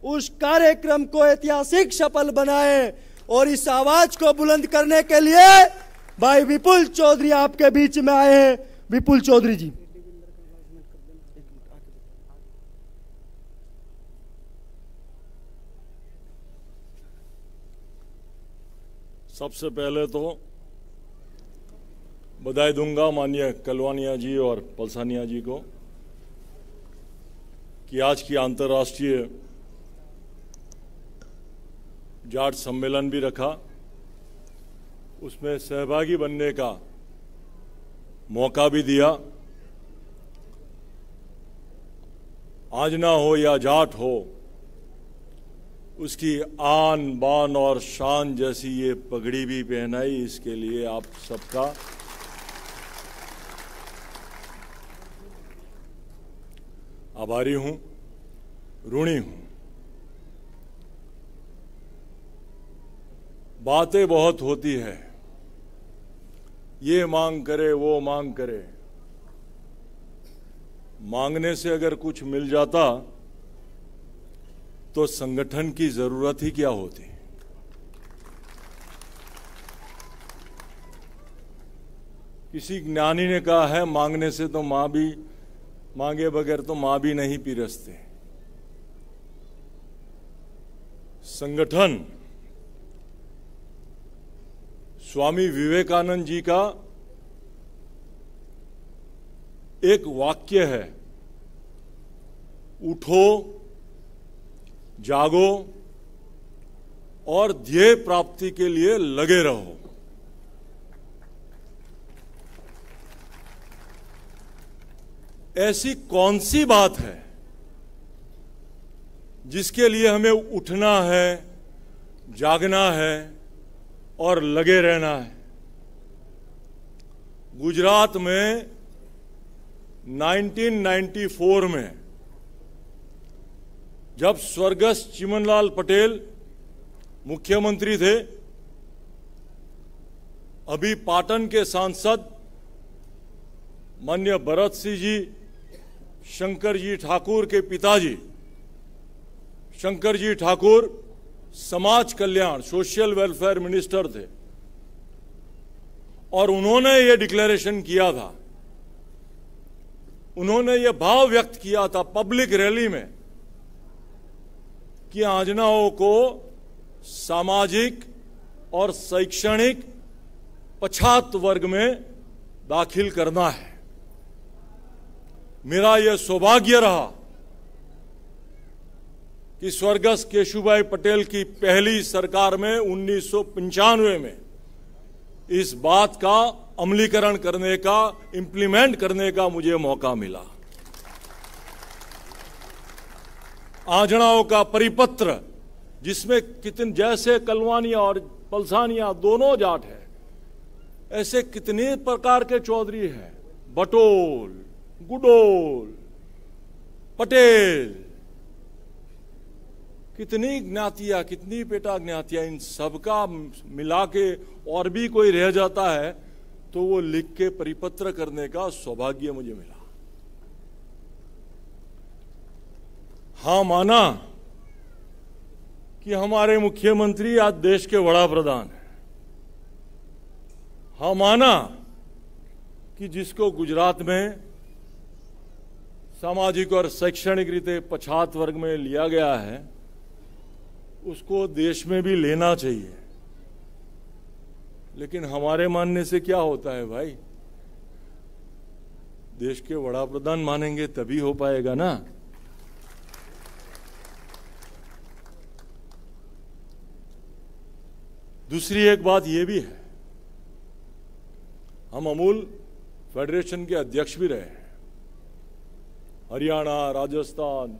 उस कार्यक्रम को ऐतिहासिक सफल बनाएं। और इस आवाज को बुलंद करने के लिए भाई विपुल चौधरी आपके बीच में आए हैं। विपुल चौधरी जी। सबसे पहले तो बधाई दूंगा माननीय कलवानिया जी और पलसानिया जी को कि आज की अंतर्राष्ट्रीय जाट सम्मेलन भी रखा, उसमें सहभागी बनने का मौका भी दिया। आजना हो या जाट हो, उसकी आन बान और शान जैसी ये पगड़ी भी पहनाई, इसके लिए आप सबका आभारी हूं, ऋणी हूं। बातें बहुत होती है, ये मांग करे वो मांग करे, मांगने से अगर कुछ मिल जाता तो संगठन की जरूरत ही क्या होती। किसी ज्ञानी ने कहा है, मांगने से तो मां भी, मांगे बगैर तो मां भी नहीं पिरसते। संगठन स्वामी विवेकानंद जी का एक वाक्य है, उठो जागो और ध्येय प्राप्ति के लिए लगे रहो। ऐसी कौन सी बात है जिसके लिए हमें उठना है, जागना है और लगे रहना है। गुजरात में 1994 में जब स्वर्गस्थ चिमनलाल पटेल मुख्यमंत्री थे, अभी पाटन के सांसद माननीय भरत सिंह जी, शंकर जी ठाकुर के पिताजी शंकर जी ठाकुर समाज कल्याण सोशल वेलफेयर मिनिस्टर थे और उन्होंने ये डिक्लेरेशन किया था, उन्होंने ये भाव व्यक्त किया था पब्लिक रैली में कि आजनाओं को सामाजिक और शैक्षणिक पछात वर्ग में दाखिल करना है। मेरा यह सौभाग्य रहा कि स्वर्गस्थ केशुभाई पटेल की पहली सरकार में 1995 में इस बात का अमलीकरण करने का, इंप्लीमेंट करने का मुझे मौका मिला। आजनाओं का परिपत्र जिसमें कितने, जैसे कलवानिया और पलसानिया दोनों जाट है, ऐसे कितने प्रकार के चौधरी हैं, बटोल, गुडोल, पटेल, कितनी ज्ञातियां, कितनी पेटा ज्ञातियां, इन सबका मिला के और भी कोई रह जाता है तो वो लिख के परिपत्र करने का सौभाग्य मुझे मिला। हाँ, माना कि हमारे मुख्यमंत्री आज देश के वड़ा प्रधान हैं। हाँ, माना कि जिसको गुजरात में सामाजिक और शैक्षणिक रीते पछात वर्ग में लिया गया है, उसको देश में भी लेना चाहिए। लेकिन हमारे मानने से क्या होता है भाई, देश के वड़ा प्रधान मानेंगे तभी हो पाएगा ना। दूसरी एक बात यह भी है, हम अमूल फेडरेशन के अध्यक्ष भी रहे हैं। हरियाणा, राजस्थान,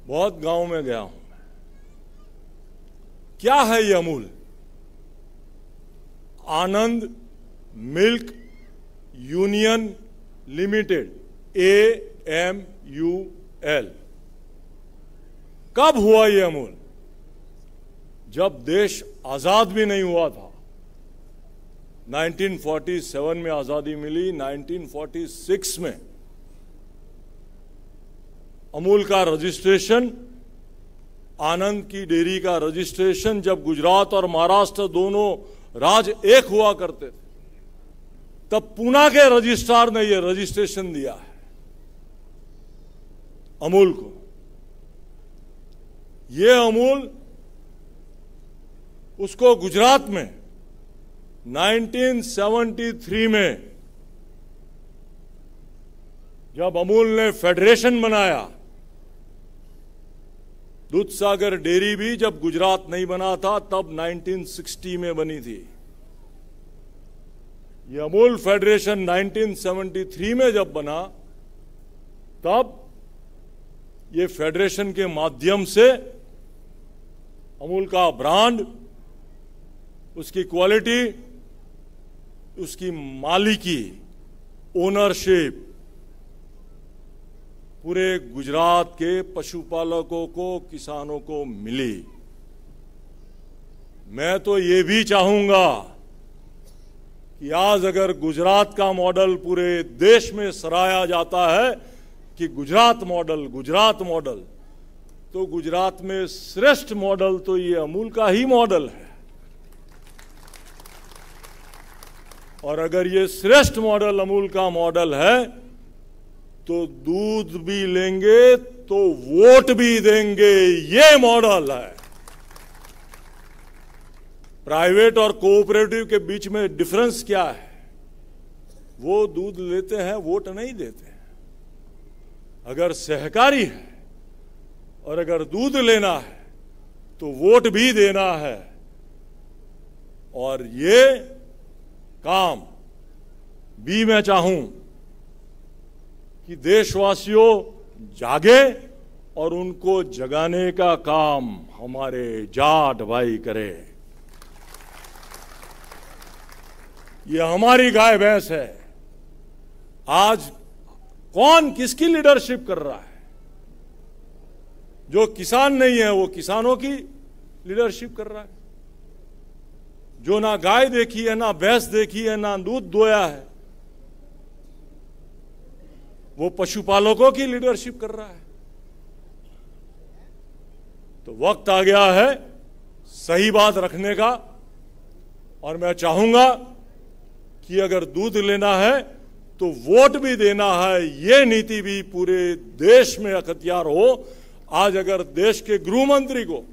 बहुत गांव में गया हूं। क्या है ये अमूल? आनंद मिल्क यूनियन लिमिटेड, AMUL। कब हुआ ये अमूल? जब देश आजाद भी नहीं हुआ था। 1947 में आजादी मिली, 1946 में अमूल का रजिस्ट्रेशन आनंद की डेयरी का रजिस्ट्रेशन जब गुजरात और महाराष्ट्र दोनों राज्य एक हुआ करते थे, तब पूना के रजिस्ट्रार ने यह रजिस्ट्रेशन दिया है अमूल को। यह अमूल उसको गुजरात में 1973 में जब अमूल ने फेडरेशन बनाया, दूधसागर डेयरी भी जब गुजरात नहीं बना था तब 1960 में बनी थी। ये अमूल फेडरेशन 1973 में जब बना, तब ये फेडरेशन के माध्यम से अमूल का ब्रांड, उसकी क्वालिटी, उसकी मालिकी, ओनरशिप पूरे गुजरात के पशुपालकों को, किसानों को मिली। मैं तो ये भी चाहूंगा कि आज अगर गुजरात का मॉडल पूरे देश में सराहा जाता है कि गुजरात मॉडल, तो गुजरात में श्रेष्ठ मॉडल तो ये अमूल का ही मॉडल है। और अगर ये श्रेष्ठ मॉडल अमूल का मॉडल है, तो दूध भी लेंगे तो वोट भी देंगे, ये मॉडल है। प्राइवेट और कोऑपरेटिव के बीच में डिफरेंस क्या है? वो दूध लेते हैं, वोट नहीं देते हैं। अगर सहकारी है और अगर दूध लेना है तो वोट भी देना है। और ये काम भी मैं चाहूं कि देशवासियों जागे और उनको जगाने का काम हमारे जाट भाई करे। ये हमारी गाय भैंस है। आज कौन किसकी लीडरशिप कर रहा है? जो किसान नहीं है वो किसानों की लीडरशिप कर रहा है। जो ना गाय देखी है, ना भैंस देखी है, ना दूध दोया है, वो पशुपालकों की लीडरशिप कर रहा है। तो वक्त आ गया है सही बात रखने का। और मैं चाहूंगा कि अगर दूध लेना है तो वोट भी देना है, ये नीति भी पूरे देश में अख्तियार हो। आज अगर देश के गृह मंत्री को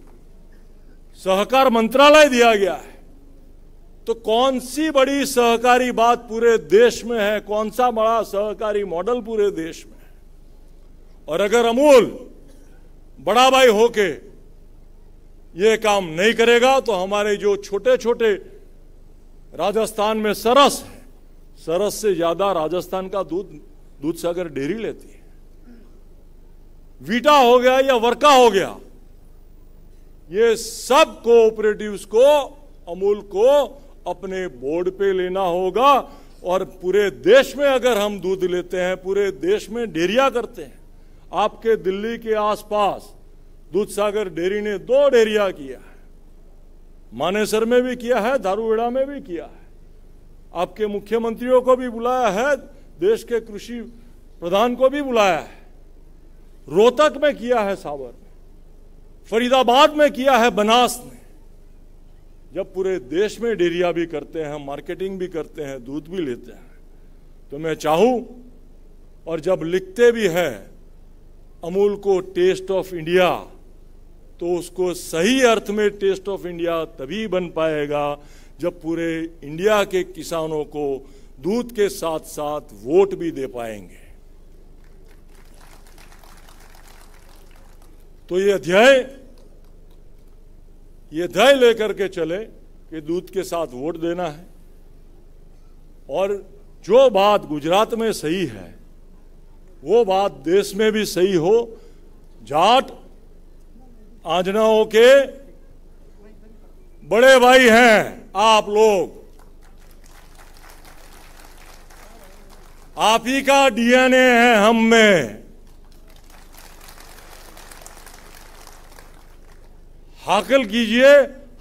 सहकार मंत्रालय दिया गया है, तो कौन सी बड़ी सहकारी बात पूरे देश में है? कौन सा बड़ा सहकारी मॉडल पूरे देश में है? और अगर अमूल बड़ा भाई होके ये काम नहीं करेगा, तो हमारे जो छोटे छोटे राजस्थान में सरस है, सरस से ज्यादा राजस्थान का दूधसागर डेयरी लेती है। वीटा हो गया या वर्का हो गया, ये सब कोऑपरेटिव्स को, अमूल को अपने बोर्ड पे लेना होगा। और पूरे देश में अगर हम दूध लेते हैं, पूरे देश में डेयरियां करते हैं। आपके दिल्ली के आसपास दूधसागर डेयरी ने 2 डेयरियां किया है, मानेसर में भी किया है, दारूवेड़ा में भी किया है। आपके मुख्यमंत्रियों को भी बुलाया है, देश के कृषि प्रधान को भी बुलाया है। रोहतक में किया है, सावर में, फरीदाबाद में किया है, बनास में। जब पूरे देश में डेयरियां भी करते हैं, मार्केटिंग भी करते हैं, दूध भी लेते हैं, तो मैं चाहूं, और जब लिखते भी है अमूल को टेस्ट ऑफ इंडिया, तो उसको सही अर्थ में टेस्ट ऑफ इंडिया तभी बन पाएगा जब पूरे इंडिया के किसानों को दूध के साथ साथ वोट भी दे पाएंगे। तो ये अध्याय लेकर के चले कि दूध के साथ वोट देना है। और जो बात गुजरात में सही है, वो बात देश में भी सही हो। जाट आंजनाओं के बड़े भाई हैं आप लोग, आप ही का डीएनए है हम में। हाकल कीजिए,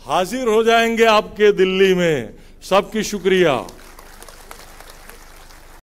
हाजिर हो जाएंगे आपके दिल्ली में। सबकी शुक्रिया।